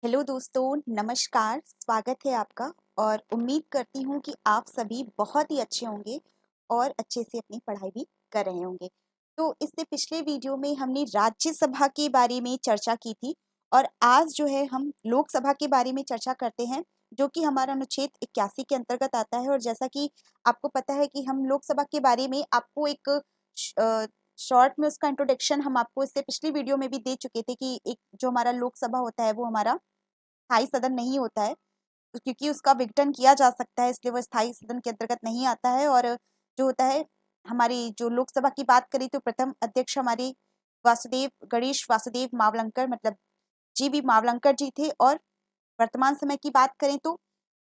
Hello दोस्तों, नमस्कार। स्वागत है आपका और उम्मीद करती हूँ कि आप सभी बहुत ही अच्छे होंगे और अच्छे से अपनी पढ़ाई भी कर रहे होंगे। तो इससे पिछले वीडियो में हमने राज्यसभा के बारे में चर्चा की थी और आज जो है हम लोकसभा के बारे में चर्चा करते हैं, जो कि हमारा अनुच्छेद 81 के अंतर्गत आता है। और जैसा कि आपको पता है कि हम लोकसभा के बारे में आपको एक शॉर्ट में उसका इंट्रोडक्शन हम आपको इससे पिछली वीडियो में भी दे चुके थे कि एक जो हमारा लोकसभा होता है वो हमारा स्थायी सदन नहीं होता है, क्योंकि उसका विघटन किया जा सकता है, इसलिए वो स्थायी सदन के अंतर्गत नहीं आता है। और जो होता है, हमारी जो लोकसभा की बात करें तो प्रथम अध्यक्ष हमारे गणेश वासुदेव मावलंकर मतलब जीबी मावलंकर जी थे। और वर्तमान समय की बात करें तो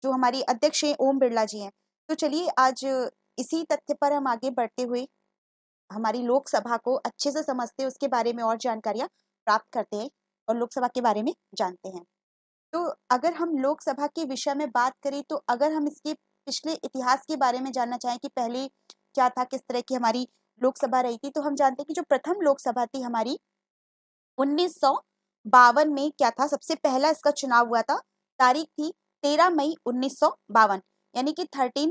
जो हमारी अध्यक्ष हैं ओम बिरला जी हैं। तो चलिए आज इसी तथ्य पर हम आगे बढ़ते हुए हमारी लोकसभा को अच्छे से समझते हैं, उसके बारे में और जानकारियां प्राप्त करते हैं और लोकसभा के बारे में जानते हैं। तो अगर हम लोकसभा के विषय में बात करें तो अगर हम इसके पिछले इतिहास के बारे में जानना चाहें कि पहले क्या था, किस तरह की हमारी लोकसभा रही थी, तो हम जानते हैं कि जो प्रथम लोकसभा थी हमारी 1952 में क्या था, सबसे पहला इसका चुनाव हुआ था। तारीख थी 13 मई 1952, यानी कि 13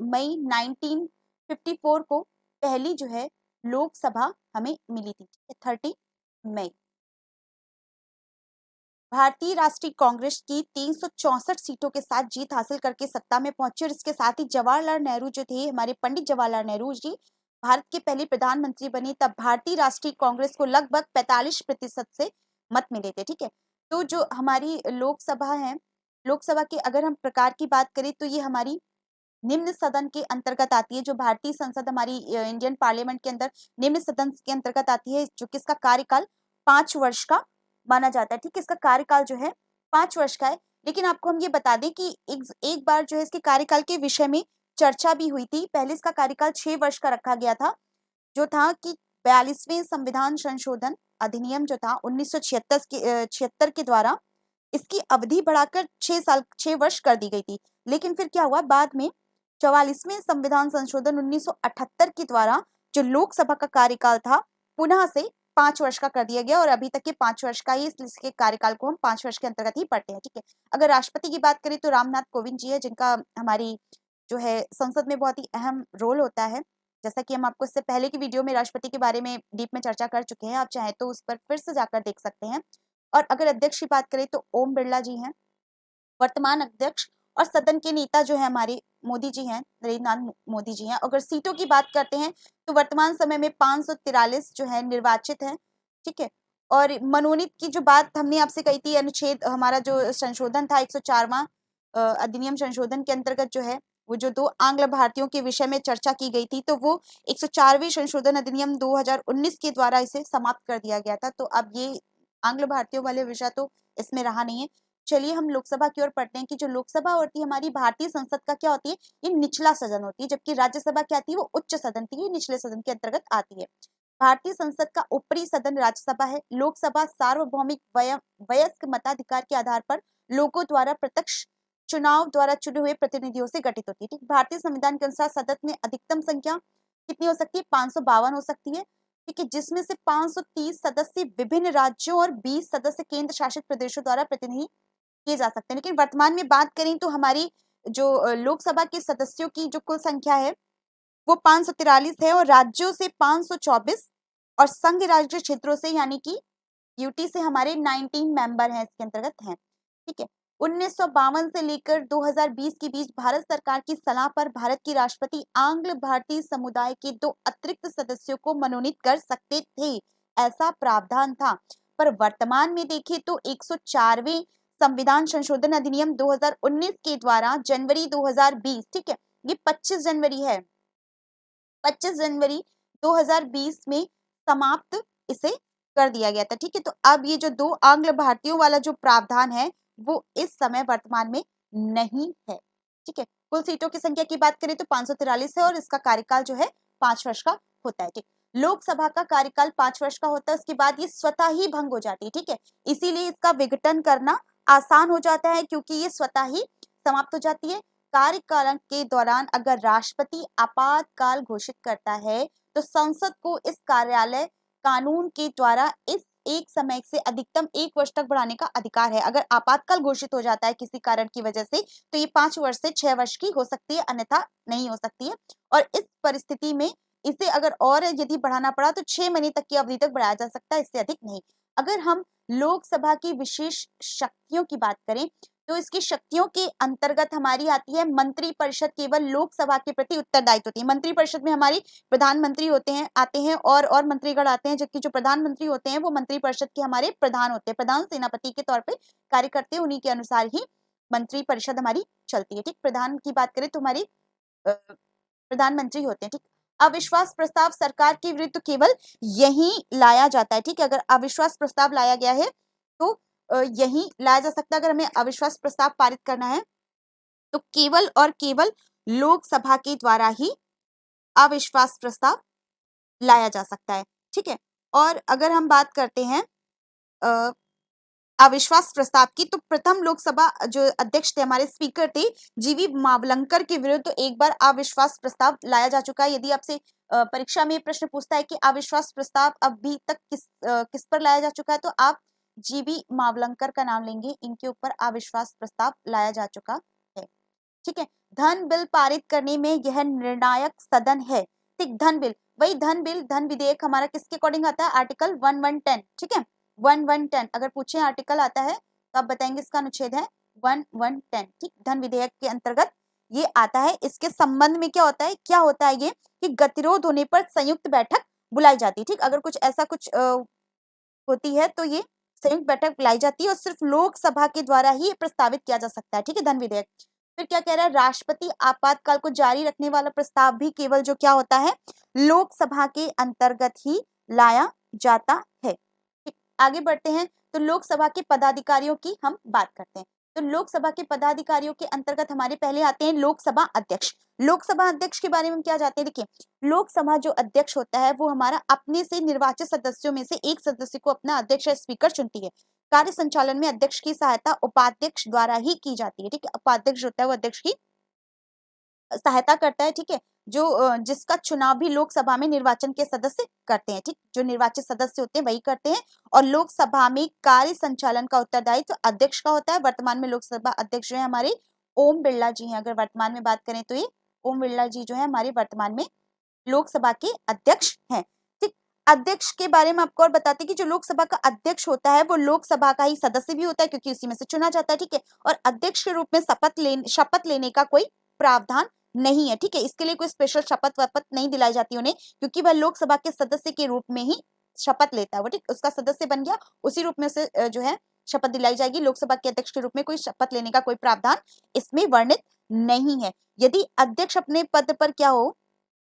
मई 1954 को पहली जो है लोकसभा हमें मिली थी। 30 मई। भारतीय राष्ट्रीय कांग्रेस की 364 सीटों के साथ जीत हासिल करके सत्ता में पहुंची और इसके साथ ही जवाहरलाल नेहरू जो थे, हमारे पंडित जवाहरलाल नेहरू जी भारत के पहले प्रधानमंत्री बने। तब भारतीय राष्ट्रीय कांग्रेस को लगभग 45% से मत मिले थे। ठीक है, तो जो हमारी लोकसभा है, लोकसभा के अगर हम प्रकार की बात करें तो ये हमारी निम्न सदन के अंतर्गत आती है। जो भारतीय संसद हमारी इंडियन पार्लियामेंट के अंदर निम्न सदन के अंतर्गत आती है, जो कि इसका कार्यकाल 5 वर्ष का माना जाता है। ठीक है, इसका कार्यकाल जो है 5 वर्ष का है। लेकिन आपको हम ये बता दें कि एक बार जो है इसके कार्यकाल के विषय में चर्चा भी हुई थी। पहले इसका कार्यकाल 6 वर्ष का रखा गया था, जो था कि 42वें संविधान संशोधन अधिनियम जो था 1976 के द्वारा इसकी अवधि बढ़ाकर 6 वर्ष कर दी गई थी। लेकिन फिर क्या हुआ, बाद में 44वें संविधान संशोधन 1978 के द्वारा जो लोकसभा का कार्यकाल था पुनः से 5 वर्ष का कर दिया गया और अभी तक के 5 वर्ष का ही इसके कार्यकाल को हम 5 वर्ष के अंतर्गत ही पढ़ते हैं। ठीक है, अगर राष्ट्रपति की बात करें तो रामनाथ कोविंद जी है, जिनका हमारी जो है संसद में बहुत ही अहम रोल होता है। जैसा कि हम आपको इससे पहले की वीडियो में राष्ट्रपति के बारे में डीप में चर्चा कर चुके हैं, आप चाहें तो उस पर फिर से जाकर देख सकते हैं। और अगर अध्यक्ष की बात करें तो ओम बिरला जी हैं वर्तमान अध्यक्ष, और सदन के नेता जो है हमारे मोदी जी हैं, नरेंद्र नाथ मोदी जी हैं। अगर सीटों की बात करते हैं तो वर्तमान समय में 543 जो है निर्वाचित हैं। ठीक है, और मनोनीत की जो बात हमने आपसे कही थी, अनुच्छेद हमारा जो संशोधन था 104वां अधिनियम संशोधन के अंतर्गत जो है वो जो 2 आंग्ल भारतीयों के विषय में चर्चा की गई थी, तो वो 104वें संशोधन अधिनियम 2019 के द्वारा इसे समाप्त कर दिया गया था। तो अब ये आंग्ल भारतीयों वाले विषय तो इसमें रहा नहीं है। चलिए हम लोकसभा की ओर पढ़ते हैं कि जो लोकसभा होती है हमारी भारतीय संसद का क्या होती है, ये निचला सदन होती है, जबकि राज्यसभा क्या आती है, वो उच्च सदन थी, ये निचले सदन के अंतर्गत आती है। भारतीय संसद का ऊपरी सदन राज्यसभा है। लोकसभा सार्वभौमिक वयस्क मताधिकार के आधार पर लोगों द्वारा प्रत्यक्ष चुनाव द्वारा चुने हुए प्रतिनिधियों से गठित होती है। ठीक, भारतीय संविधान के अनुसार सदन में अधिकतम संख्या कितनी हो सकती है, 552 हो सकती है। ठीक है, जिसमें से 530 सदस्य विभिन्न राज्यों और 20 सदस्य केंद्र शासित प्रदेशों द्वारा प्रतिनिधि किए जा सकते हैं। लेकिन वर्तमान में बात करें तो हमारी जो लोकसभा के सदस्यों की जो कुल संख्या है वो 543 है, और राज्यों से 524 और संघ राज्य क्षेत्रों से यानी कि यूटी से हमारे 19 मेंबर हैं, इसके अंतर्गत हैं। ठीक है, 1952 से लेकर 2020 के बीच भारत सरकार की सलाह पर भारत की राष्ट्रपति आंग्ल भारतीय समुदाय के 2 अतिरिक्त सदस्यों को मनोनीत कर सकते थे, ऐसा प्रावधान था। पर वर्तमान में देखें तो 104वें संविधान संशोधन अधिनियम 2019 के द्वारा जनवरी 2020, ठीक है, ये 25 जनवरी है, 25 जनवरी 2020 में समाप्त इसे कर दिया गया था। ठीक है, तो अब ये जो 2 आंग्ल भारतीयों वाला जो प्रावधान है वो इस समय वर्तमान में नहीं है। ठीक है, कुल सीटों की संख्या की बात करें तो 543 है और इसका कार्यकाल जो है 5 वर्ष का होता है। ठीक, लोकसभा का कार्यकाल 5 वर्ष का होता है, उसके बाद ये स्वतः ही भंग हो जाती है। ठीक है, इसीलिए इसका विघटन करना आसान हो जाता है, क्योंकि ये स्वतः ही समाप्त हो जाती है। कार्यकाल के दौरान अगर राष्ट्रपति आपातकाल घोषित करता है तो संसद को इस कार्यालय कानून के द्वारा इस एक समय से अधिकतम 1 वर्ष तक बढ़ाने का अधिकार है। अगर आपातकाल घोषित हो जाता है किसी कारण की वजह से, तो ये 5 वर्ष से 6 वर्ष की हो सकती है, अन्यथा नहीं हो सकती है। और इस परिस्थिति में इसे अगर और यदि बढ़ाना पड़ा तो 6 महीने तक की अवधि तक बढ़ाया जा सकता है, इससे अधिक नहीं। अगर हम लोकसभा की विशेष शक्तियों की बात करें, तो इसकी शक्तियों के अंतर्गत हमारी आती है मंत्रिपरिषद केवल लोकसभा के प्रति उत्तरदायित्व होती है। मंत्रिपरिषद में हमारी प्रधानमंत्री होते हैं, आते हैं और मंत्रीगण आते हैं, जबकि जो प्रधानमंत्री होते हैं वो मंत्रिपरिषद के हमारे प्रधान होते हैं, प्रधान सेनापति के तौर पे कार्य करते हैं, उन्हीं के अनुसार ही मंत्रिपरिषद हमारी चलती है। ठीक, प्रधान की बात करें तो हमारी प्रधानमंत्री होते हैं। ठीक, अविश्वास प्रस्ताव सरकार के विरुद्ध केवल यही लाया जाता है। ठीक है, अगर अविश्वास प्रस्ताव लाया गया है तो यही लाया जा सकता है। अगर हमें अविश्वास प्रस्ताव पारित करना है तो केवल और केवल लोकसभा के द्वारा ही अविश्वास प्रस्ताव लाया जा सकता है। ठीक है, और अगर हम बात करते हैं अविश्वास प्रस्ताव की, तो प्रथम लोकसभा जो अध्यक्ष थे, हमारे स्पीकर थे, जीवी मावलंकर के विरुद्ध एक बार अविश्वास प्रस्ताव लाया जा चुका है। यदि आपसे परीक्षा में प्रश्न पूछता है कि अविश्वास प्रस्ताव अभी तक किस पर लाया जा चुका है, तो आप जीवी मावलंकर का नाम लेंगे, इनके ऊपर अविश्वास प्रस्ताव लाया जा चुका है। ठीक है, धन बिल पारित करने में यह निर्णायक सदन है। ठीक, धन बिल, वही धन बिल, धन विधेयक हमारा किसके अकॉर्डिंग आता है? आर्टिकल 1110। ठीक है, 1110 अगर पूछे आर्टिकल आता है तो आप बताएंगे इसका अनुच्छेद है 1110। ठीक, धन विधेयक के अंतर्गत ये आता है। इसके संबंध में क्या होता है ये कि गतिरोध होने पर संयुक्त बैठक बुलाई जाती है। ठीक, अगर कुछ ऐसा कुछ होती है तो ये संयुक्त बैठक बुलाई जाती है और सिर्फ लोकसभा के द्वारा ही प्रस्तावित किया जा सकता है। ठीक है, धन विधेयक। फिर क्या कह रहा है? राष्ट्रपति आपातकाल को जारी रखने वाला प्रस्ताव भी केवल जो क्या होता है, लोकसभा के अंतर्गत ही लाया जाता है। ठीक, आगे बढ़ते हैं तो लोकसभा के पदाधिकारियों की हम बात करते हैं। तो लोकसभा के पदाधिकारियों के अंतर्गत हमारे पहले आते हैं लोकसभा अध्यक्ष। लोकसभा अध्यक्ष के बारे में हम क्या जानते हैं? देखिए, लोकसभा जो अध्यक्ष होता है वो हमारा अपने से निर्वाचित सदस्यों में से एक सदस्य को अपना अध्यक्ष या स्पीकर चुनती है। कार्य संचालन में अध्यक्ष की सहायता उपाध्यक्ष द्वारा ही की जाती है। ठीक है, उपाध्यक्ष होता है वो अध्यक्ष की सहायता करता है। ठीक है, जो जिसका चुनाव भी लोकसभा में निर्वाचन के सदस्य करते हैं। ठीक, जो निर्वाचित सदस्य होते हैं वही करते हैं और लोकसभा में कार्य संचालन का उत्तरदायित्व अध्यक्ष का होता है। वर्तमान में लोकसभा अध्यक्ष जो है हमारे ओम बिरला जी हैं। अगर वर्तमान में बात करें तो ये ओम बिरला जी जो है हमारे वर्तमान में लोकसभा के अध्यक्ष हैं। ठीक, अध्यक्ष के बारे में आपको और बताते हैं कि जो लोकसभा का अध्यक्ष होता है वो लोकसभा का ही सदस्य भी होता है, क्योंकि उसी में से चुना जाता है। ठीक है, और अध्यक्ष के रूप में शपथ लेने का कोई प्रावधान नहीं है। ठीक है, इसके लिए कोई स्पेशल शपथ वपथ नहीं दिलाई जाती उन्हें, क्योंकि वह लोकसभा के सदस्य के रूप में ही शपथ लेता है। वो ठीक, उसका सदस्य बन गया, उसी रूप में उसे जो है शपथ दिलाई जाएगी। लोकसभा के अध्यक्ष के रूप में कोई शपथ लेने का कोई प्रावधान इसमें वर्णित नहीं है। यदि अध्यक्ष अपने पद पर क्या हो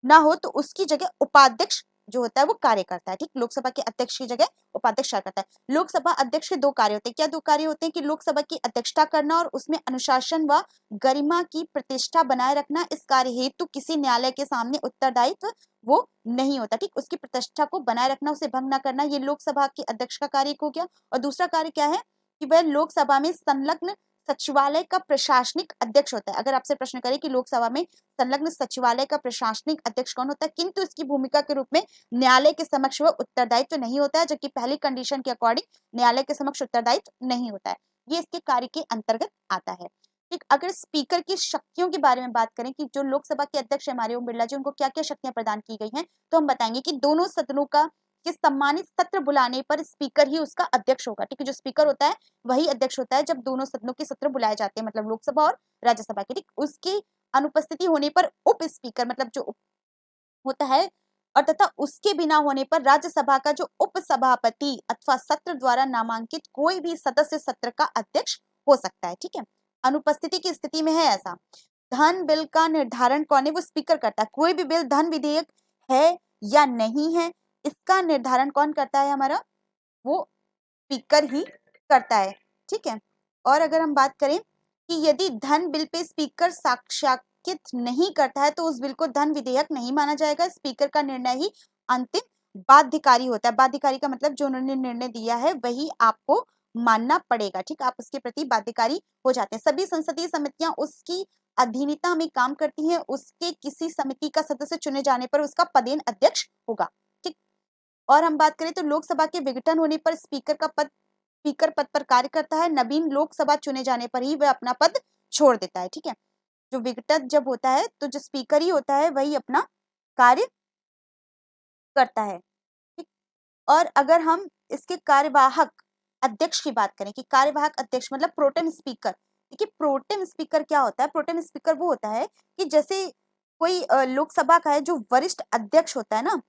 ना हो तो उसकी जगह उपाध्यक्ष जो होता है वो कार्य करता है। ठीक, लोकसभा के अध्यक्ष की जगह उपाध्यक्ष कार्य करता है। लोकसभा अध्यक्ष के दो कार्य होते हैं। क्या दो कार्य होते हैं? कि लोकसभा की अध्यक्षता करना और उसमें अनुशासन व गरिमा की प्रतिष्ठा बनाए रखना। इस कार्य हेतु किसी न्यायालय के सामने उत्तरदायित्व वो नहीं होता। ठीक, उसकी प्रतिष्ठा को बनाए रखना, उसे भंग न करना, ये लोकसभा के अध्यक्ष का कार्य हो गया। और दूसरा कार्य क्या है कि वह लोकसभा में संलग्न सचिवालय का प्रशासनिक अध्यक्ष होता है। अगर आपसे प्रश्न करें कि लोकसभा में संलग्न सचिवालय का प्रशासनिक अध्यक्ष कौन होता है, किंतु इसकी भूमिका के रूप में न्यायालय के समक्ष वह उत्तरदायित्व नहीं होता है, जबकि पहली कंडीशन के अकॉर्डिंग न्यायालय के समक्ष उत्तरदायित्व नहीं होता है। ये इसके कार्य के अंतर्गत आता है। ठीक, अगर स्पीकर की शक्तियों के बारे में बात करें कि जो लोकसभा के अध्यक्ष हमारे ओम बिरला जी, उनको क्या क्या शक्तियां प्रदान की गई हैं, तो हम बताएंगे कि दोनों सदनों का कि सम्मानित सत्र बुलाने पर स्पीकर ही उसका अध्यक्ष होगा। ठीक है, जो स्पीकर होता है वही अध्यक्ष होता है जब दोनों सदनों के सत्र बुलाए जाते हैं, मतलब लोकसभा और राज्यसभा के। ठीक, उसकी अनुपस्थिति होने पर उप स्पीकर मतलब जो होता है और तथा उसके बिना होने पर राज्यसभा का जो उपसभापति अथवा सत्र द्वारा नामांकित कोई भी सदस्य सत्र का अध्यक्ष हो सकता है। ठीक है, अनुपस्थिति की स्थिति में है ऐसा। धन बिल का निर्धारण कौन है? वो स्पीकर करता है। कोई भी बिल धन विधेयक है या नहीं है, इसका निर्धारण कौन करता है? हमारा वो स्पीकर ही करता है। ठीक है, और अगर हम बात करें कि यदि धन बिल पे स्पीकर साक्षांकित नहीं करता है तो उस बिल को धन विधेयक नहीं माना जाएगा। स्पीकर का निर्णय ही अंतिम बाध्यकारी होता है। बाध्यकारी का मतलब जो उन्होंने निर्णय दिया है वही आपको मानना पड़ेगा। ठीक, आप उसके प्रति बाध्यकारी हो जाते हैं। सभी संसदीय समितियां उसकी अधीनता में काम करती हैं। उसके किसी समिति का सदस्य चुने जाने पर उसका पदेन अध्यक्ष होगा। ठीक, और हम बात करें तो लोकसभा के विघटन होने पर स्पीकर पद पर कार्य करता है। नवीन लोकसभा चुने जाने पर ही वह अपना पद छोड़ देता है। ठीक है, जो विघटन जब होता है तो जो स्पीकर ही होता है वही अपना कार्य करता है। ठीक, और अगर हम इसके कार्यवाहक अध्यक्ष की बात करें कि कार्यवाहक अध्यक्ष मतलब प्रोटेम स्पीकर। देखिए प्रोटेम स्पीकर क्या होता है, प्रोटेम स्पीकर वो होता है कि जैसे कोई लोकसभा का है जो वरिष्ठ अध्यक्ष होता है ना,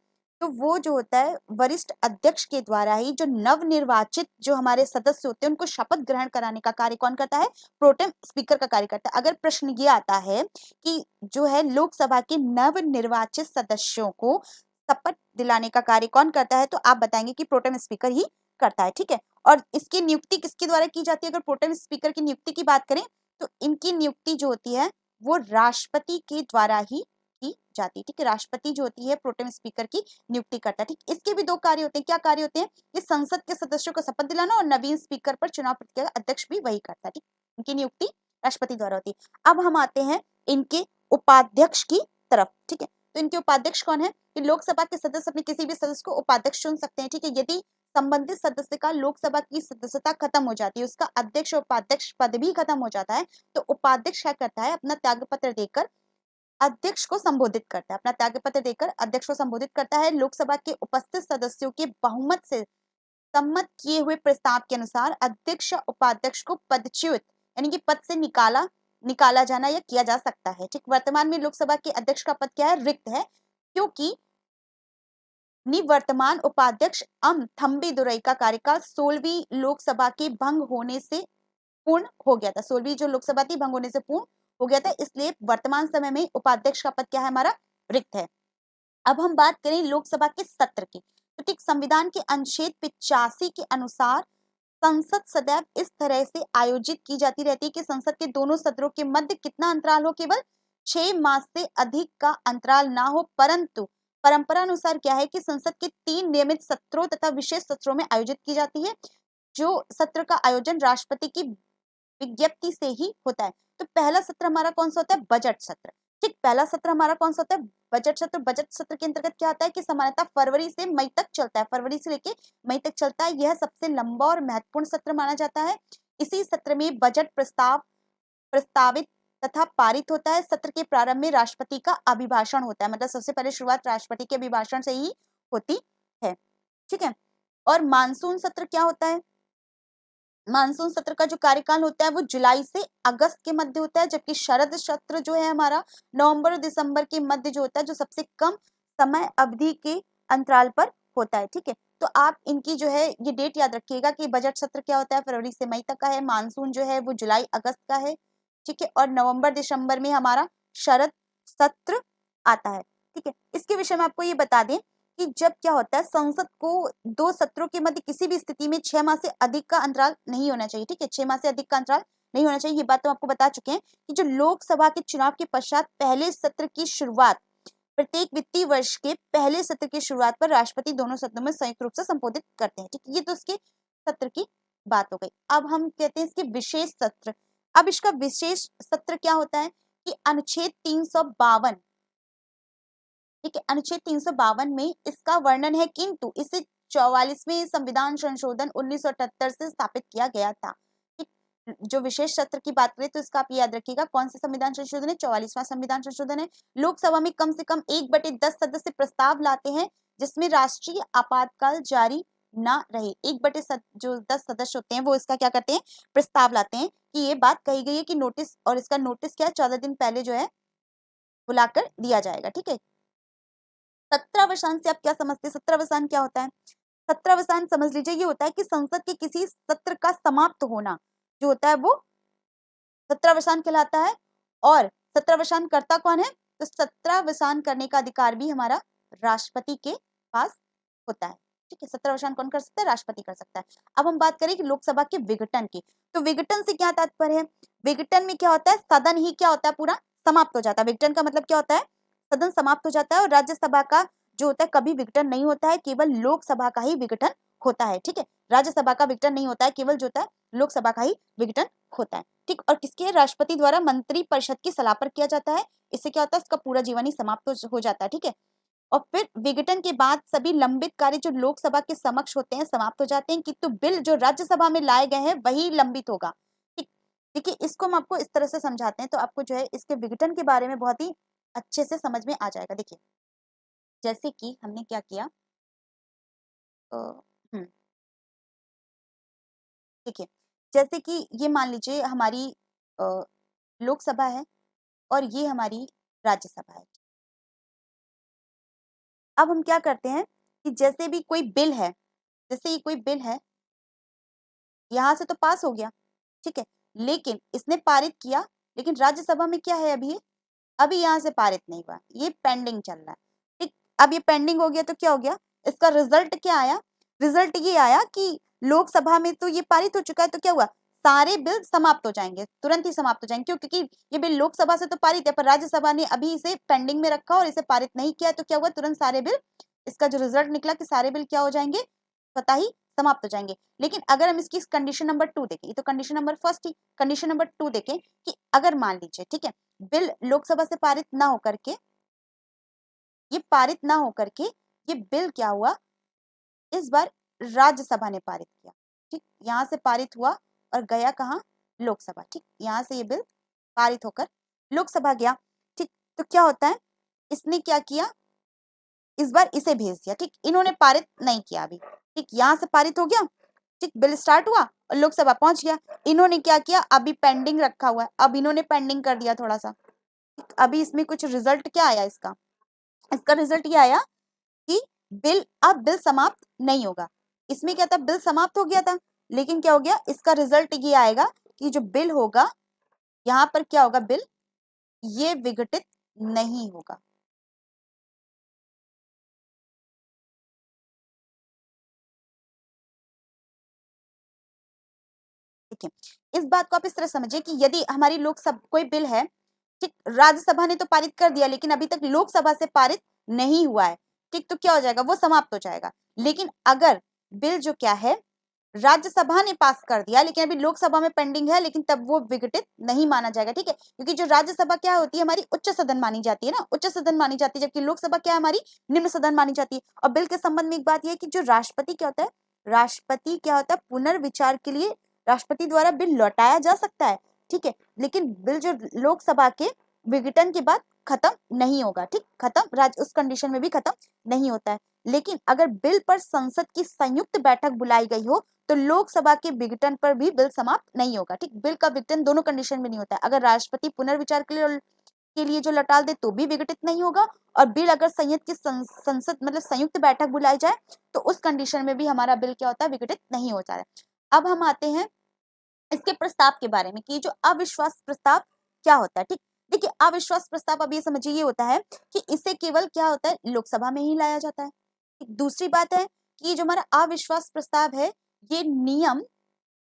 तो वो जो होता है वरिष्ठ अध्यक्ष के द्वारा ही जो नवनिर्वाचित जो हमारे सदस्य होते हैं उनको शपथ ग्रहण कराने का कार्य कौन करता है, प्रोटेम स्पीकर का कार्य करता है। अगर प्रश्न ये आता है कि जो है लोकसभा के नवनिर्वाचित सदस्यों को शपथ दिलाने का कार्य कौन करता है, तो आप बताएंगे कि प्रोटेम स्पीकर ही करता है। ठीक है, और इसकी नियुक्ति किसके द्वारा की जाती है? अगर प्रोटेम स्पीकर की नियुक्ति की बात करें तो इनकी नियुक्ति जो होती है वो राष्ट्रपति के द्वारा ही की जाती है। ठीक है, राष्ट्रपति जो होती है प्रोटेम स्पीकर की नियुक्ति करता है। ठीक, इसके भी दो कार्य होते हैं। क्या कार्य होते हैं? ये संसद के सदस्यों को शपथ दिलाना और नवीन स्पीकर पर चुनाव प्रक्रिया का अध्यक्ष भी वही करता है। ठीक, इनकी नियुक्ति राष्ट्रपति द्वारा होती है। अब हम आते हैं इनके उपाध्यक्ष की तरफ। ठीक है, तो इनके उपाध्यक्ष कौन है? कि लोकसभा के सदस्य अपने किसी भी सदस्य को उपाध्यक्ष चुन सकते हैं। ठीक है, यदि संबंधित सदस्य का लोकसभा की सदस्यता खत्म हो जाती है, उसका अध्यक्ष और उपाध्यक्ष पद भी खत्म हो जाता है, तो उपाध्यक्ष क्या करता है? अपना त्यागपत्र देकर अध्यक्ष को संबोधित करता है। अपना त्यागपत्र देकर अध्यक्ष को संबोधित करता है। लोकसभा के उपस्थित सदस्यों के बहुमत से सम्मत किए हुए प्रस्ताव के अनुसार अध्यक्ष या उपाध्यक्ष को पदच्युत यानी कि पद से निकाला जाना या किया जा सकता है। ठीक, वर्तमान में लोकसभा के अध्यक्ष का पद क्या है? रिक्त है, क्योंकि निवर्तमान उपाध्यक्ष थम्बी दुरई का कार्यकाल 16वीं लोकसभा के भंग होने से पूर्ण हो गया था। 16वीं जो लोकसभा थी भंग होने से पूर्ण हो गया था, इसलिए वर्तमान समय में उपाध्यक्ष का पद क्या है? हमारा रिक्त है। अब हम बात करें लोकसभा के सत्र की, तो ठीक संविधान के अनुच्छेद 85 के अनुसार संसद सदैव इस तरह से आयोजित की जाती रहती है कि संसद के दोनों सत्रों के मध्य कितना अंतराल हो? केवल 6 मास से अधिक का अंतराल ना हो, परंतु परंपरा अनुसार क्या है कि संसद के 3 नियमित सत्रों तथा विशेष सत्रों में आयोजित की जाती है। जो सत्र का आयोजन राष्ट्रपति की विज्ञप्ति से ही होता है। तो पहला सत्र हमारा कौन सा होता है? बजट सत्र। ठीक, पहला सत्र हमारा कौन सा होता है? बजट सत्र। बजट सत्र के अंतर्गत क्या होता है कि सामान्यतः फरवरी से मई तक चलता है, फरवरी से लेके मई तक चलता है। यह सबसे लंबा और महत्वपूर्ण सत्र माना जाता है। इसी सत्र में बजट प्रस्ताव प्रस्तावित तथा पारित होता है। सत्र के प्रारंभ में राष्ट्रपति का अभिभाषण होता है, मतलब सबसे पहले शुरुआत राष्ट्रपति के अभिभाषण से ही होती है। ठीक है, और मानसून सत्र क्या होता है? मानसून सत्र का जो कार्यकाल होता है वो जुलाई से अगस्त के मध्य होता है, जबकि शरद सत्र जो है हमारा नवंबर और दिसंबर के मध्य जो होता है, जो सबसे कम समय अवधि के अंतराल पर होता है। ठीक है, तो आप इनकी जो है ये डेट याद रखिएगा कि बजट सत्र क्या होता है? फरवरी से मई तक का है। मानसून जो है वो जुलाई अगस्त का है। ठीक है, और नवंबर दिसंबर में हमारा शरद सत्र आता है। ठीक है, इसके विषय में आपको ये बता दें कि जब क्या होता है संसद को दो सत्रों के मध्य किसी भी स्थिति में 6 माह से अधिक का अंतराल नहीं होना चाहिए। ठीक है, 6 माह से अधिक का अंतराल नहीं होना चाहिए। ये बात तो आपको बता चुके हैं कि जो लोकसभा के चुनाव के पश्चात पहले सत्र की शुरुआत प्रत्येक वित्तीय वर्ष के पहले सत्र की शुरुआत पर राष्ट्रपति दोनों सदनों में संयुक्त रूप से संबोधित करते हैं। ठीक है, ये तो उसके सत्र की बात हो गई। अब हम कहते हैं इसके विशेष सत्र। अब इसका विशेष सत्र क्या होता है कि अनुच्छेद 352, ठीक है, अनुच्छेद 352 में इसका वर्णन है, किंतु इसे 44वें संविधान संशोधन 1978 से स्थापित किया गया था। ठीक, जो विशेष सत्र की बात करें तो इसका आप याद रखिएगा कौन सा संविधान संशोधन है? 44वां संविधान संशोधन है। लोकसभा में कम से कम 1/10 सदस्य प्रस्ताव लाते हैं जिसमें राष्ट्रीय आपातकाल जारी ना रहे। 1/10 जो 10 सदस्य होते हैं वो इसका क्या करते हैं? प्रस्ताव लाते हैं कि ये बात कही गई है कि नोटिस, और इसका नोटिस क्या है? 14 दिन पहले जो है बुलाकर दिया जाएगा। ठीक है, सत्रावसान से आप क्या समझते हैं? सत्रावसान क्या होता है? सत्रावसान समझ लीजिए ये होता है कि संसद के किसी सत्र का समाप्त होना जो होता है वो सत्रावसान कहलाता है। और सत्रावसान करता कौन है? तो सत्रावसान करने का अधिकार भी हमारा राष्ट्रपति के पास होता है। ठीक है, सत्रावसान कौन कर सकता है? राष्ट्रपति कर सकता है। अब हम बात करें कि लोकसभा के विघटन की, तो विघटन से क्या तात्पर्य है? विघटन में क्या होता है? सदन ही क्या होता है? पूरा समाप्त हो जाता है। विघटन का मतलब क्या होता है? सदन समाप्त हो जाता है। और राज्यसभा का जो होता है कभी विघटन नहीं होता है, केवल लोकसभा का ही विघटन होता है। ठीक है, राज्यसभा का विघटन नहीं होता है, केवल जो होता है लोकसभा का ही विघटन होता है। ठीक, और किसके? राष्ट्रपति द्वारा मंत्री परिषद की सलाह पर किया जाता है। इससे क्या होता है? इसका पूरा जीवन ही समाप्त हो जाता है। ठीक है, और फिर विघटन के बाद सभी लंबित कार्य जो लोकसभा के समक्ष होते हैं समाप्त हो जाते हैं, किंतु बिल जो राज्यसभा में लाए गए हैं वही लंबित होगा। ठीक, देखिए इसको हम आपको इस तरह से समझाते हैं तो आपको जो है इसके विघटन के बारे में बहुत ही अच्छे से समझ में आ जाएगा। देखिए जैसे कि हमने क्या किया, अ, हम्म, देखिए जैसे कि ये मान लीजिए हमारी अ, लोकसभा है और ये हमारी राज्यसभा है। अब हम क्या करते हैं कि जैसे भी कोई बिल है, जैसे ये कोई बिल है, यहाँ से तो पास हो गया, ठीक है, लेकिन इसने पारित किया, लेकिन राज्यसभा में क्या है अभी यहाँ से पारित नहीं हुआ, ये पेंडिंग चल रहा है। ठीक, अब ये पेंडिंग हो गया तो क्या हो गया, इसका रिजल्ट क्या आया, रिजल्ट ये आया कि लोकसभा में तो ये पारित हो चुका है, तो क्या हुआ, सारे बिल समाप्त हो जाएंगे, तुरंत ही समाप्त हो जाएंगे। क्यों? क्योंकि ये बिल लोकसभा से तो पारित है पर राज्यसभा ने अभी इसे पेंडिंग में रखा और इसे पारित नहीं किया, तो क्या हुआ, तुरंत सारे बिल, इसका जो रिजल्ट निकला कि सारे बिल क्या हो जाएंगे, पता ही समाप्त हो जाएंगे। लेकिन अगर हम इसकी कंडीशन नंबर 2 देखें, ये तो कंडीशन नंबर फर्स्ट ही, कंडीशन नंबर 2 देखें कि अगर मान लीजिए, ठीक है, बिल लोकसभा से पारित ना होकर के, ये पारित ना होकर के ये बिल क्या हुआ, इस बार राज्यसभा ने पारित किया। ठीक, यहां से पारित हुआ और गया कहां, लोकसभा। ठीक, यहां से ये बिल पारित होकर लोकसभा गया। ठीक, तो क्या होता है, इसने क्या किया, इस बार इसे भेज दिया। ठीक, इन्होंने पारित नहीं किया अभी। ठीक, यहां से पारित हो गया, ठीक, बिल स्टार्ट हुआ और लोकसभा पहुंच गया। इन्होंने क्या किया, अभी पेंडिंग रखा हुआ है, अब इन्होंने पेंडिंग कर दिया थोड़ा सा। अभी इसमें कुछ रिजल्ट क्या आया, इसका इसका रिजल्ट ये आया कि बिल समाप्त नहीं होगा। इसमें क्या था, बिल समाप्त हो गया था, लेकिन क्या हो गया, इसका रिजल्ट ये आएगा कि जो बिल होगा यहां पर क्या होगा, बिल ये विघटित नहीं होगा। देखिए इस बात को आप इस तरह समझिए कि यदि हमारी लोकसभा कोई बिल है, ठीक, राज्यसभा ने तो पारित कर दिया लेकिन अभी तक लोकसभा से पारित नहीं हुआ है, ठीक, तो क्या हो जाएगा, वो समाप्त हो जाएगा। लेकिन अगर बिल जो क्या है राज्यसभा ने पास कर दिया लेकिन अभी लोकसभा में पेंडिंग है, लेकिन तब वो विघटित नहीं माना जाएगा। ठीक है, क्योंकि जो राज्यसभा क्या होती है, हमारी उच्च सदन मानी जाती है ना, उच्च सदन मानी जाती है, जबकि लोकसभा क्या है, हमारी निम्न सदन मानी जाती है। और बिल के संबंध में एक बात यह है कि जो राष्ट्रपति क्या होता है, राष्ट्रपति क्या होता है, पुनर्विचार के लिए राष्ट्रपति द्वारा बिल लौटाया जा सकता है। ठीक है, लेकिन बिल जो लोकसभा के विघटन के बाद खत्म नहीं होगा। ठीक, खत्म राज्य उस कंडीशन में भी खत्म नहीं होता है। लेकिन अगर बिल पर संसद की संयुक्त बैठक बुलाई गई हो तो लोकसभा के विघटन पर भी बिल समाप्त नहीं होगा। ठीक, बिल का विघटन दोनों कंडीशन में नहीं होता है। अगर राष्ट्रपति पुनर्विचार के लिए जो लौटा दे तो भी विघटित नहीं होगा, और बिल अगर संयुक्त की संसद मतलब संयुक्त बैठक बुलाई जाए तो उस कंडीशन में भी हमारा बिल क्या होता है, विघटित नहीं होता है। अब हम आते हैं इसके प्रस्ताव के बारे में कि जो अविश्वास प्रस्ताव क्या होता है। ठीक, देखिए अविश्वास प्रस्ताव अब ये समझिए ये होता है कि इसे केवल क्या होता है, लोकसभा में ही लाया जाता है। ठीक, दूसरी बात है कि जो हमारा अविश्वास प्रस्ताव है ये नियम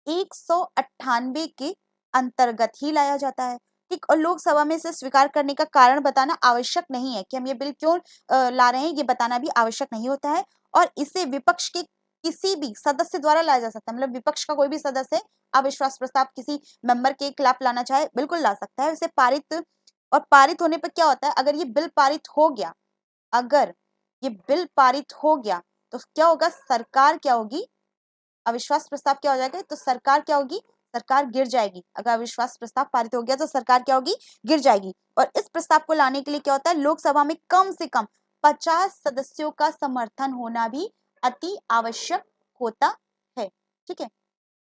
198 के अंतर्गत ही लाया जाता है। ठीक, और लोकसभा में इसे स्वीकार करने का कारण बताना आवश्यक नहीं है कि हम ये बिल क्यों ला रहे हैं, ये बताना भी आवश्यक नहीं होता है। और इसे विपक्ष के किसी भी सदस्य द्वारा लाया जा सकता है, मतलब विपक्ष का कोई भी सदस्य अविश्वास प्रस्ताव किसी मेंबर के खिलाफ लाना चाहे बिल्कुल ला सकता है। इसे पारित, और पारित होने पर क्या होता है, अगर ये बिल पारित हो गया, अगर ये बिल पारित हो गया तो क्या होगा, सरकार क्या होगी, अविश्वास प्रस्ताव क्या हो जाएगा, तो सरकार क्या होगी, सरकार गिर जाएगी। अगर अविश्वास प्रस्ताव पारित हो गया तो सरकार क्या होगी, गिर जाएगी। और इस प्रस्ताव को लाने के लिए क्या होता है, लोकसभा में कम से कम 50 सदस्यों का समर्थन होना भी अति आवश्यक होता है। ठीक है,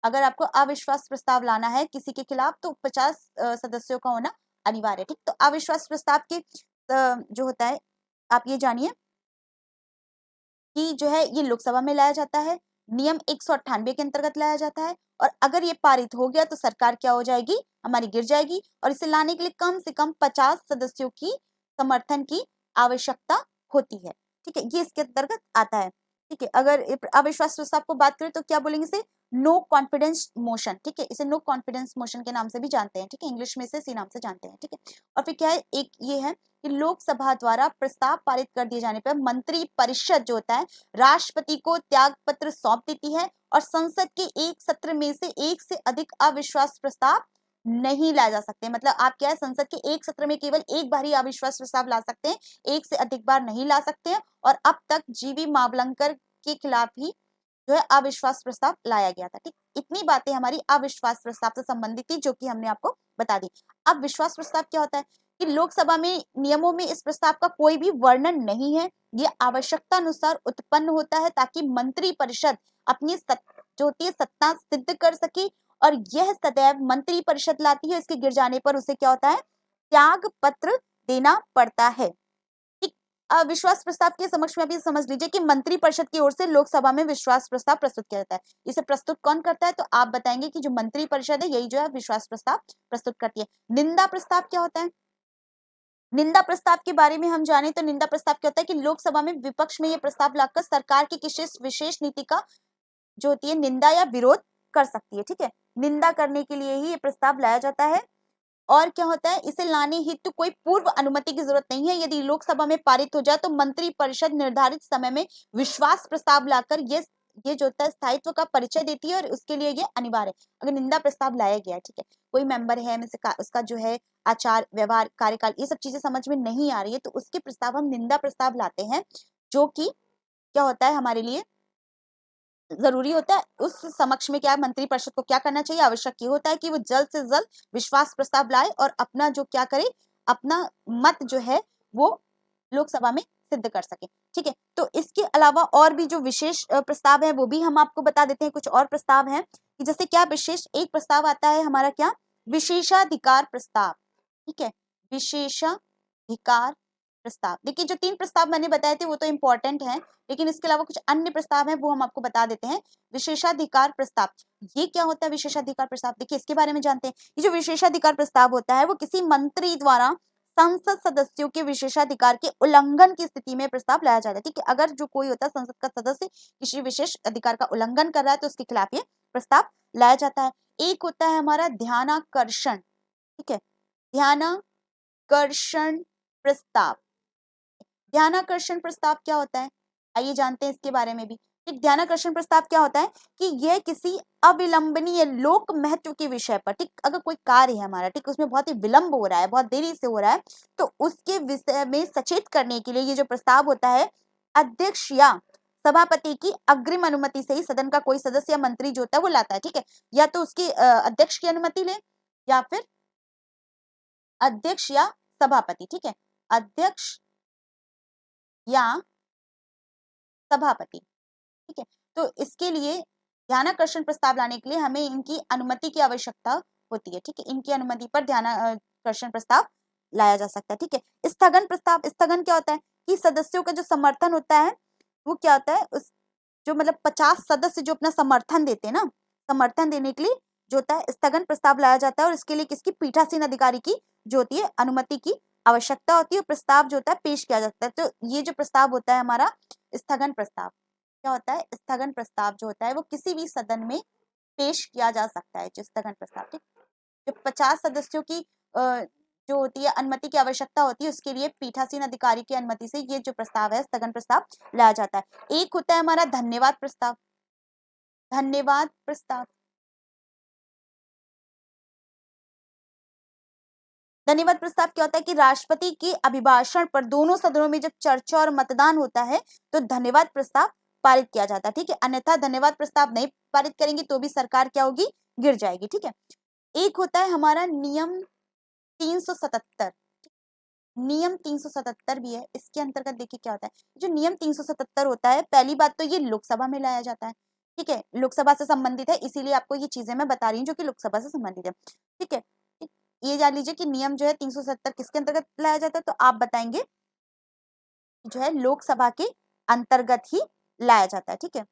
अगर आपको अविश्वास प्रस्ताव लाना है किसी के खिलाफ तो 50 सदस्यों का होना अनिवार्य है। ठीक, तो अविश्वास प्रस्ताव के जो होता है आप ये जानिए कि जो है ये लोकसभा में लाया जाता है, नियम 198 के अंतर्गत लाया जाता है, और अगर ये पारित हो गया तो सरकार क्या हो जाएगी, हमारी गिर जाएगी। और इसे लाने के लिए कम से कम 50 सदस्यों की समर्थन की आवश्यकता होती है। ठीक है, ये इसके अंतर्गत आता है। ठीक है, अगर अविश्वास प्रस्ताव को बात करें तो क्या बोलेंगे, इसे नो कॉन्फिडेंस मोशन। ठीक है, इसे नो कॉन्फिडेंस मोशन के नाम से भी जानते हैं। ठीक है, इंग्लिश में इसे इसी नाम से जानते हैं। ठीक है, और फिर क्या है, एक ये है कि लोकसभा द्वारा प्रस्ताव पारित कर दिए जाने पर मंत्री परिषद जो होता है राष्ट्रपति को त्याग पत्र सौंप देती है, और संसद के एक सत्र में से एक से अधिक अविश्वास प्रस्ताव नहीं लाए जा सकते। मतलब आप क्या है, संसद के एक सत्र में केवल एक बार ही अविश्वास प्रस्ताव ला सकते हैं, एक से अधिक बार नहीं ला सकते हैं। और अब तक जीवी मावलंकर के खिलाफ ही जो है अविश्वास प्रस्ताव लाया गया था। ठीक, इतनी बातें हमारी अविश्वास प्रस्ताव से संबंधित थी, जो कि हमने आपको बता दी। अब विश्वास प्रस्ताव क्या होता है कि लोकसभा में नियमों में इस प्रस्ताव का कोई भी वर्णन नहीं है। ये आवश्यकता अनुसार उत्पन्न होता है ताकि मंत्री परिषद अपनी जो होती है सत्ता सिद्ध कर सके, और यह सदैव मंत्री परिषद लाती है। इसके गिर जाने पर उसे क्या होता है, त्याग पत्र देना पड़ता है। विश्वास प्रस्ताव के समक्ष में अभी समझ लीजिए कि मंत्री परिषद की ओर से लोकसभा में विश्वास प्रस्ताव प्रस्तुत किया जाता है। इसे प्रस्तुत कौन करता है, तो आप बताएंगे कि जो मंत्री परिषद है यही जो है विश्वास प्रस्ताव प्रस्तुत करती है। निंदा प्रस्ताव क्या होता है, निंदा प्रस्ताव के बारे में हम जाने तो निंदा प्रस्ताव क्या होता है कि लोकसभा में विपक्ष में यह प्रस्ताव लाकर सरकार की किसी विशेष नीति का जो होती है निंदा या विरोध कर सकती है। ठीक है, निंदा करने के लिए ही ये प्रस्ताव लाया जाता है। और क्या होता है, इसे लाने हेतु कोई पूर्व अनुमति की जरूरत नहीं है। यदि लोकसभा में पारित हो जाए तो मंत्री परिषद निर्धारित समय में विश्वास प्रस्ताव लाकर ये जो होता है स्थायित्व का परिचय देती है, और उसके लिए ये अनिवार्य है। अगर निंदा प्रस्ताव लाया गया है, ठीक है, कोई मेंबर है में से उसका जो है आचार व्यवहार कार्यकाल ये सब चीजें समझ में नहीं आ रही है, तो उसके प्रस्ताव हम निंदा प्रस्ताव लाते हैं, जो कि क्या होता है हमारे लिए जरूरी होता है। उस समक्ष में क्या मंत्री परिषद को क्या करना चाहिए, आवश्यक ये होता है कि वो जल्द से जल्द विश्वास प्रस्ताव लाए और अपना जो क्या करे, अपना मत जो है वो लोकसभा में सिद्ध कर सके। ठीक है, तो इसके अलावा और भी जो विशेष प्रस्ताव है वो भी हम आपको बता देते हैं। कुछ और प्रस्ताव हैं कि जैसे क्या विशेष एक प्रस्ताव आता है हमारा क्या, विशेषाधिकार प्रस्ताव। ठीक है, विशेषाधिकार प्रस्ताव। देखिए जो 3 प्रस्ताव मैंने बताए थे वो तो इंपॉर्टेंट हैं, लेकिन इसके अलावा कुछ अन्य प्रस्ताव हैं वो हम आपको बता देते हैं। विशेषाधिकार प्रस्ताव, ये क्या होता है विशेषाधिकार प्रस्ताव, देखिए इसके बारे में जानते हैं। ये जो विशेषाधिकार प्रस्ताव होता है वो किसी मंत्री द्वारा संसद सदस्यों के विशेषाधिकार के उल्लंघन की स्थिति में प्रस्ताव लाया जाता है। ठीक है, अगर जो कोई होता है संसद का सदस्य किसी विशेष अधिकार का उल्लंघन कर रहा है तो उसके खिलाफ ये प्रस्ताव लाया जाता है। एक होता है हमारा ध्यानाकर्षण। ठीक है, ध्यानाकर्षण प्रस्ताव। ध्यानाकर्षण प्रस्ताव क्या होता है, आइए जानते हैं इसके बारे में भी। ठीक, ध्यानाकर्षण प्रस्ताव क्या होता है कि यह किसी अविलंबनीय लोक महत्व के विषय पर, ठीक, अगर कोई कार्य है हमारा, ठीक, उसमें बहुत ही विलंब हो रहा है, बहुत देरी से हो रहा है, तो उसके विषय में सचेत करने के लिए ये जो प्रस्ताव होता है अध्यक्ष या सभापति की अग्रिम अनुमति से ही सदन का कोई सदस्य या मंत्री जो होता है वो लाता है। ठीक है, या तो उसकी अध्यक्ष की अनुमति ले या फिर अध्यक्ष या सभापति। ठीक है, अध्यक्ष या सभापति। ठीक है, तो इसके लिए ध्यानाकर्षण प्रस्ताव लाने के लिए हमें इनकी अनुमति की आवश्यकता होती है। ठीक है, इनकी अनुमति पर ध्यानाकर्षण प्रस्ताव लाया जा सकता है। ठीक है, स्थगन प्रस्ताव। स्थगन क्या होता है कि सदस्यों का जो समर्थन होता है वो क्या होता है, उस जो मतलब 50 सदस्य जो अपना समर्थन देते हैं ना, समर्थन देने के लिए जो होता है स्थगन प्रस्ताव लाया जाता है, और इसके लिए किसकी, पीठासीन अधिकारी की जो होती है अनुमति की आवश्यकता होती है, और प्रस्ताव जो होता है पेश किया जाता है। तो ये जो प्रस्ताव होता है हमारा स्थगन प्रस्ताव, क्या होता है, स्थगन प्रस्ताव जो होता है वो किसी भी सदन में पेश किया जा सकता है। जो स्थगन प्रस्ताव, ठीक, जो 50 सदस्यों की जो होती है अनुमति की आवश्यकता होती है, उसके लिए पीठासीन अधिकारी की अनुमति से ये जो प्रस्ताव है स्थगन प्रस्ताव लाया जाता है। एक होता है हमारा धन्यवाद प्रस्ताव। धन्यवाद प्रस्ताव, धन्यवाद प्रस्ताव क्या होता है कि राष्ट्रपति के अभिभाषण पर दोनों सदनों में जब चर्चा और मतदान होता है तो धन्यवाद प्रस्ताव पारित किया जाता है। ठीक है, अन्यथा धन्यवाद प्रस्ताव नहीं पारित करेंगे तो भी सरकार क्या होगी, गिर जाएगी। ठीक है, एक होता है हमारा नियम 377। नियम 377 भी है, इसके अंतर्गत देखिए क्या होता है। जो नियम 377 होता है, पहली बात तो ये लोकसभा में लाया जाता है। ठीक है, लोकसभा से संबंधित है, इसीलिए आपको ये चीजें मैं बता रही हूँ जो कि लोकसभा से संबंधित है। ठीक है, ये जान लीजिए कि नियम जो है 370 किसके अंतर्गत लाया जाता है, तो आप बताएंगे जो है लोकसभा के अंतर्गत ही लाया जाता है। ठीक है,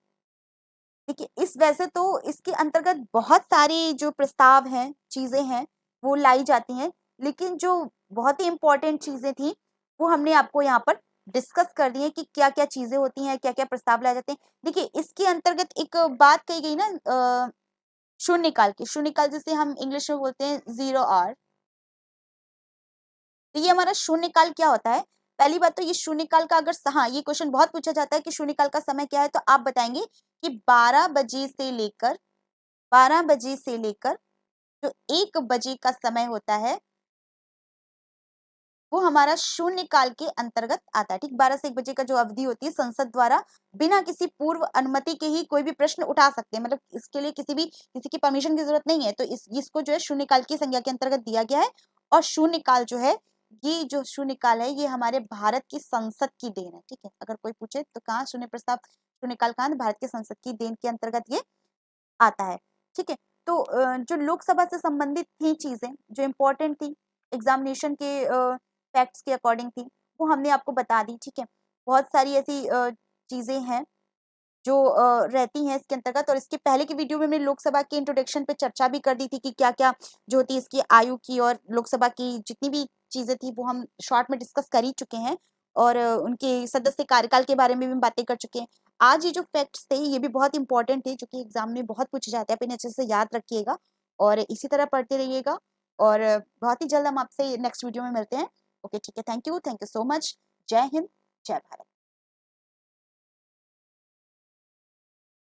देखिए इस वैसे तो इसके अंतर्गत बहुत सारी जो प्रस्ताव हैं, चीजें हैं वो लाई जाती हैं, लेकिन जो बहुत ही इंपॉर्टेंट चीजें थी वो हमने आपको यहाँ पर डिस्कस कर दी है कि क्या क्या चीजें होती हैं, क्या क्या प्रस्ताव लाए जाते हैं। देखिए इसके अंतर्गत एक बात कही गई ना, शून्यकाल की, शून्यकाल जिसे हम इंग्लिश में बोलते हैं 0 आवर। तो ये हमारा शून्यकाल क्या होता है, पहली बात तो ये शून्यकाल का अगर हाँ ये क्वेश्चन बहुत पूछा जाता है कि शून्यकाल का समय क्या है, तो आप बताएंगे कि 12 बजे से लेकर जो 1 बजे का समय होता है वो हमारा शून्य काल के अंतर्गत आता है। ठीक, 12 से 1 बजे का जो अवधि होती है, संसद द्वारा बिना किसी पूर्व अनुमति के ही कोई भी प्रश्न उठा सकते हैं। मतलब इसके लिए किसी की परमिशन की जरूरत नहीं है। तो इसको जो है शून्य काल की संज्ञा के अंतर्गत दिया गया है। और शून्य काल जो है, ये जो शून्य काल है, ये हमारे भारत की संसद की देन है। ठीक है, अगर कोई पूछे तो कहाँ शून्य प्रस्ताव, शून्य काल कहाँ, भारत की संसद की देन के अंतर्गत ये आता है। ठीक है, तो जो लोकसभा से संबंधित थी चीजें, जो इम्पोर्टेंट थी, एग्जामिनेशन के फैक्ट्स के अकॉर्डिंग थी, वो हमने आपको बता दी। ठीक है, बहुत सारी ऐसी चीजें हैं जो रहती हैं इसके अंतर्गत। और इसके पहले की वीडियो में हमने लोकसभा के इंट्रोडक्शन पे चर्चा भी कर दी थी कि क्या क्या जो होती है इसकी आयु की, और लोकसभा की जितनी भी चीजें थी वो हम शॉर्ट में डिस्कस कर ही चुके हैं। और उनके सदस्य कार्यकाल के बारे में भी हम बातें कर चुके हैं। आज ये जो फैक्ट्स थे ये भी बहुत इंपॉर्टेंट थे, जो कि एग्जाम में बहुत पूछे जाते हैं। आप इन्हें अच्छे से याद रखिएगा और इसी तरह पढ़ते रहिएगा। और बहुत ही जल्द हम आपसे नेक्स्ट वीडियो में मिलते हैं। ओके, ठीक है, थैंक यू सो मच। जय हिंद, जय भारत।